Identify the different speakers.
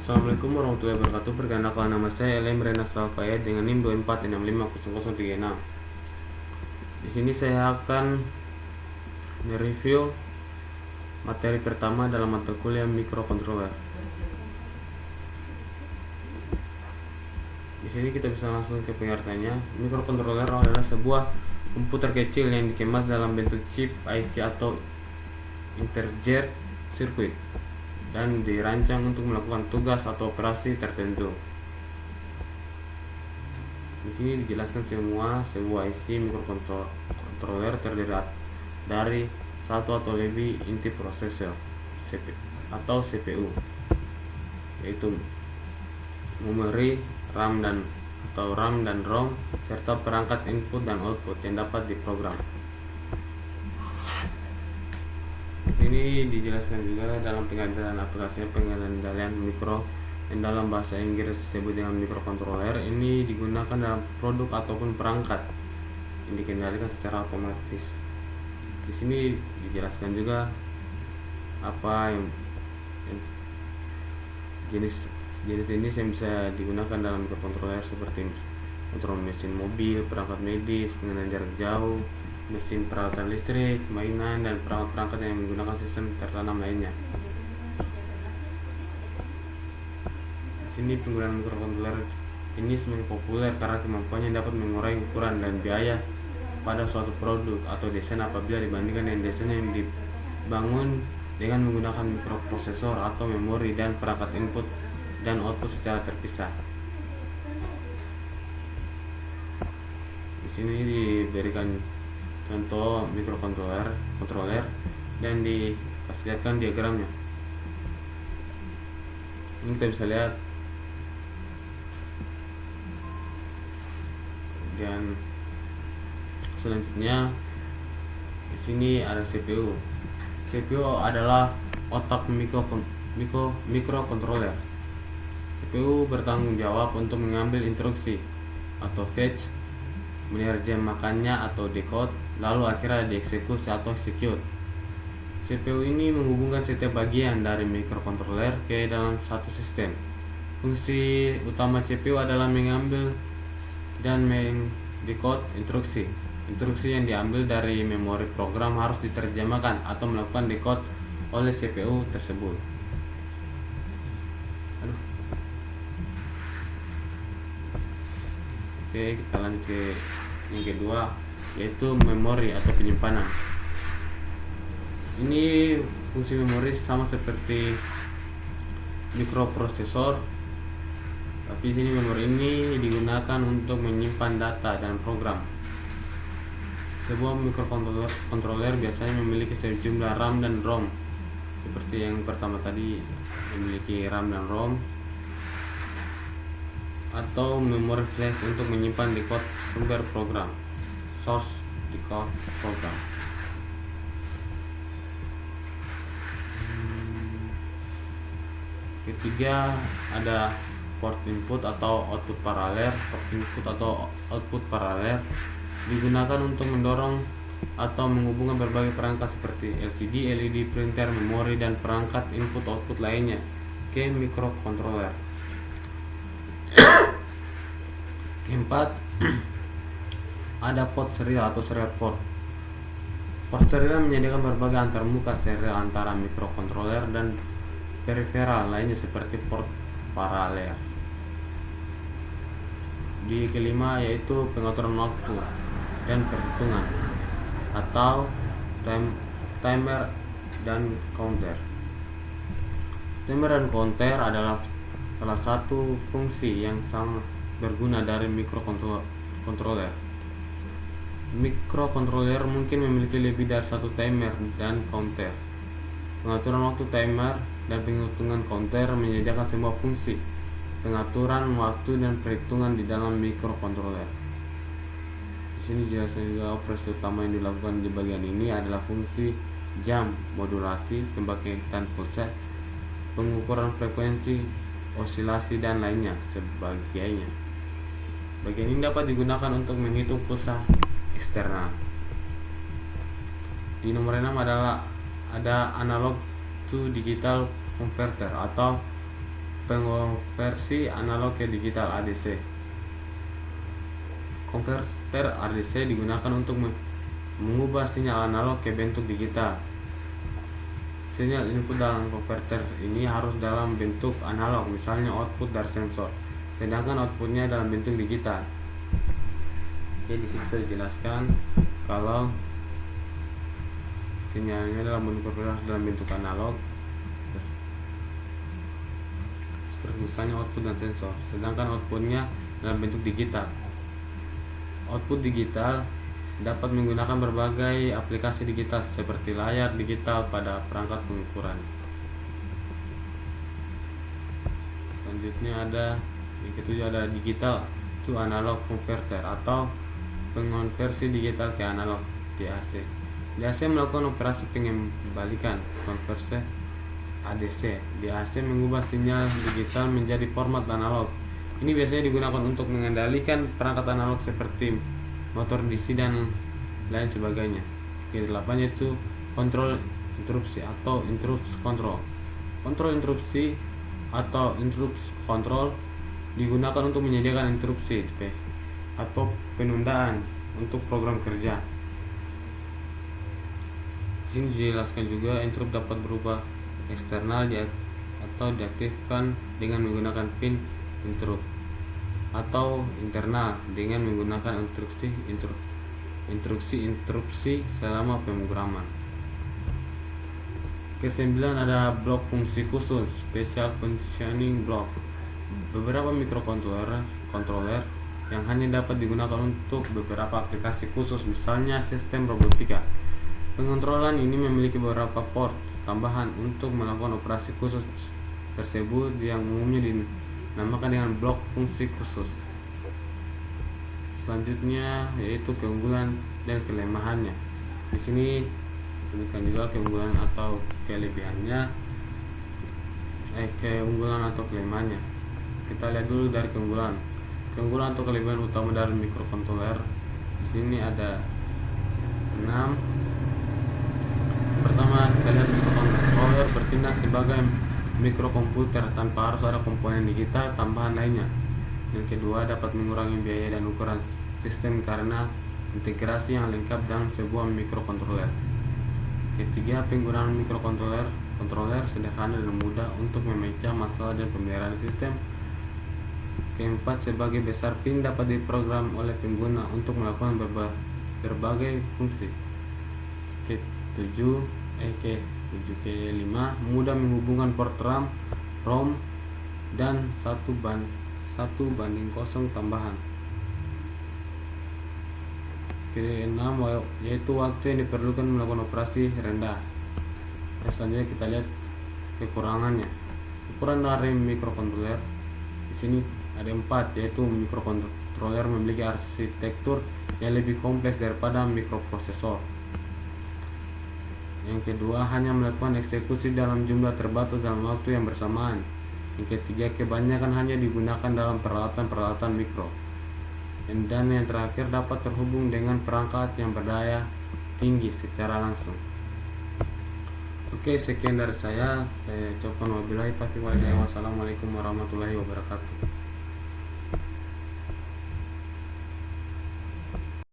Speaker 1: Assalamualaikum warahmatullahi wabarakatuh. Perkenalkan, nama saya Elem Renas Salfayat dengan NIM 24650036. Di sini saya akan mereview materi pertama dalam mata kuliah mikrokontroler. Di sini kita bisa langsung ke pengertiannya. Mikrokontroler adalah sebuah komputer kecil yang dikemas dalam bentuk chip IC atau integer circuit dan dirancang untuk melakukan tugas atau operasi tertentu. Di sini dijelaskan sebuah IC mikrokontroler terdiri dari satu atau lebih inti prosesor atau CPU, yaitu memori, RAM dan ROM, serta perangkat input dan output yang dapat diprogram. Ini dijelaskan juga dalam pengendalian aplikasinya. Pengendalian mikro yang dalam bahasa Inggris disebut dengan mikrokontroler ini digunakan dalam produk ataupun perangkat yang dikendalikan secara otomatis. Di sini dijelaskan juga apa yang jenis yang bisa digunakan dalam mikrokontroler, seperti kontrol mesin mobil, perangkat medis, pengendalian jarak jauh, mesin peralatan listrik, mainan, dan perangkat-perangkat yang menggunakan sistem tertanam lainnya. Di sini penggunaan mikrokontroler ini semakin populer karena kemampuannya dapat mengurangi ukuran dan biaya pada suatu produk atau desain apabila dibandingkan dengan desain yang dibangun dengan menggunakan mikroprosesor atau memori dan perangkat input dan output secara terpisah. Di sini diberikan contoh mikrokontroler dan diperlihatkan diagramnya. Ini kita bisa lihat. Dan selanjutnya di sini ada CPU. CPU adalah otak mikrokontroler. CPU bertanggung jawab untuk mengambil instruksi atau fetch, menerjemahkannya atau decode, lalu akhirnya dieksekusi atau execute. CPU ini menghubungkan setiap bagian dari mikrokontroler ke dalam satu sistem. Fungsi utama CPU adalah mengambil dan mendekode instruksi. Instruksi yang diambil dari memori program harus diterjemahkan atau melakukan decode oleh CPU tersebut. Oke, kita lanjut ke yang kedua, yaitu memori atau penyimpanan. Ini fungsi memori sama seperti mikroprosesor, tapi sini memori ini digunakan untuk menyimpan data dan program. Sebuah mikrokontroler biasanya memiliki sejumlah RAM dan ROM. Seperti yang pertama tadi, memiliki RAM dan ROM, atau memori flash untuk menyimpan decode sumber program, source decode program. Ketiga, ada port input atau output paralel. Port input atau output paralel digunakan untuk mendorong atau menghubungkan berbagai perangkat seperti LCD, LED, printer, memori, dan perangkat input output lainnya ke mikrokontroler. Keempat, ada port serial atau serial port. Port serial menyediakan berbagai antarmuka serial antara mikrokontroler dan periferal lainnya seperti port paralel. Di kelima, yaitu pengaturan waktu dan perhitungan atau timer dan counter. Timer dan counter adalah salah satu fungsi yang sama berguna dari mikrokontroler. Mikrokontroler mungkin memiliki lebih dari satu timer dan counter. Pengaturan waktu timer dan penghitungan counter menyediakan semua fungsi pengaturan waktu dan perhitungan di dalam mikrokontroler. Di sini jelaskan juga operasi utama yang dilakukan di bagian ini adalah fungsi jam, modulasi, pembangkitan pusat, pengukuran frekuensi, osilasi, dan lainnya sebagainya. Bagian ini dapat digunakan untuk menghitung pulsa eksternal. Di nomor 6 adalah ada analog to digital converter atau Konversi analog ke digital ADC. Konverter ADC digunakan untuk mengubah sinyal analog ke bentuk digital. Sinyal input dalam konverter ini harus dalam bentuk analog, misalnya output dari sensor, sedangkan outputnya dalam bentuk digital. Oke, di situ dijelaskan kalau sinyalnya dalam bentuk analog, misalnya output dan sensor, sedangkan outputnya dalam bentuk digital. Output digital dapat menggunakan berbagai aplikasi digital seperti layar digital pada perangkat pengukuran. Selanjutnya yang ketujuh ada digital to analog converter atau pengonversi digital ke analog DAC. DAC melakukan operasi pengembalikan. Konversi ADC. DAC mengubah sinyal digital menjadi format analog. Ini biasanya digunakan untuk mengendalikan perangkat analog seperti motor DC dan lain sebagainya. Ke-8 yaitu kontrol interupsi atau interrupt control. Kontrol interupsi atau interrupt control digunakan untuk menyediakan interupsi atau penundaan untuk program kerja. Di sini dijelaskan juga interrupt dapat berubah eksternal atau diaktifkan dengan menggunakan pin interrupt, atau internal dengan menggunakan interupsi selama pemrograman. Ke-9 ada blok fungsi khusus, special functioning block. Beberapa microcontroller yang hanya dapat digunakan untuk beberapa aplikasi khusus, misalnya sistem robotika. Pengontrolan ini memiliki beberapa port tambahan untuk melakukan operasi khusus tersebut yang umumnya dinamakan dengan blok fungsi khusus. Selanjutnya yaitu keunggulan dan kelemahannya. Di sini disebutkan juga keunggulan atau kelebihannya, keunggulan atau kelemahannya. Kita lihat dulu dari keunggulan. Keunggulan atau kelebihan utama dari microcontroller. Di sini ada 6. Pertama, kita lihat microcontroller bertindak sebagai mikrokomputer tanpa harus ada komponen digital tambahan lainnya. Yang kedua, dapat mengurangi biaya dan ukuran sistem karena integrasi yang lengkap dalam sebuah mikrocontroller. Ketiga, penggunaan mikrocontroller sederhana dan mudah untuk memecah masalah dan pemeliharaan sistem. Keempat, sebagai besar pin dapat diprogram oleh pengguna untuk melakukan berbagai fungsi. Ke-5, mudah menghubungkan port RAM, ROM dan 1:0 tambahan. Ke-6, yaitu waktu yang diperlukan melakukan operasi rendah. Selanjutnya kita lihat kekurangannya. Kekurangan dari mikrocontroller di sini ada 4, yaitu mikrocontroller memiliki arsitektur yang lebih kompleks daripada mikroprosesor. Yang kedua, hanya melakukan eksekusi dalam jumlah terbatas dalam waktu yang bersamaan. Yang ketiga, kebanyakan hanya digunakan dalam peralatan-peralatan mikro. Dan yang terakhir, dapat terhubung dengan perangkat yang berdaya tinggi secara langsung. Oke, sekian dari saya. Saya ucapkan wabillahi taufiq wal hidayah. Wassalamualaikum warahmatullahi wabarakatuh.